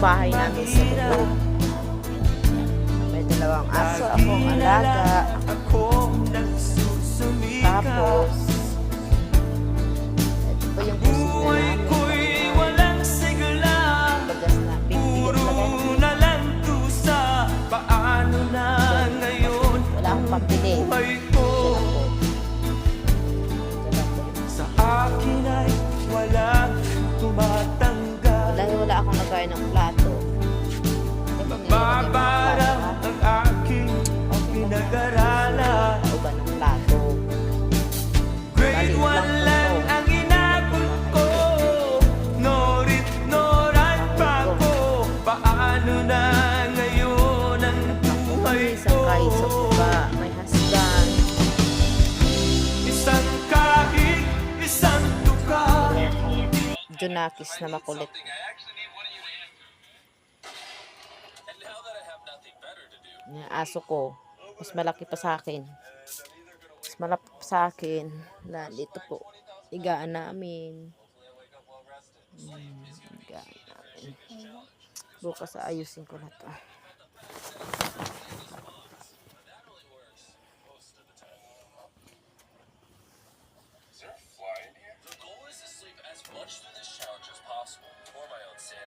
bahay namin sa loob. May dalawang aso akong alaga. Tapos, ito po yung kusina namin. Bagas na, bigbigat lagay. Wala akong pambili. Dahil wala akong nagkain ng plato. Babarang ang aking pinag-aralan. Pauban ng plato. Grade 1 lang ang inabot ko. Norit noran pa ko. Paano na ngayon ang buhay ko? Isang kaiso pa, may hasdan. Isang kahig, isang tuka. Junakis na makulit. Yung aso ko, mas malaki pa sa akin. Mas malaki pa sa akin. Dito po, higaan namin. Higaan namin. Bukas ayusin ko na to.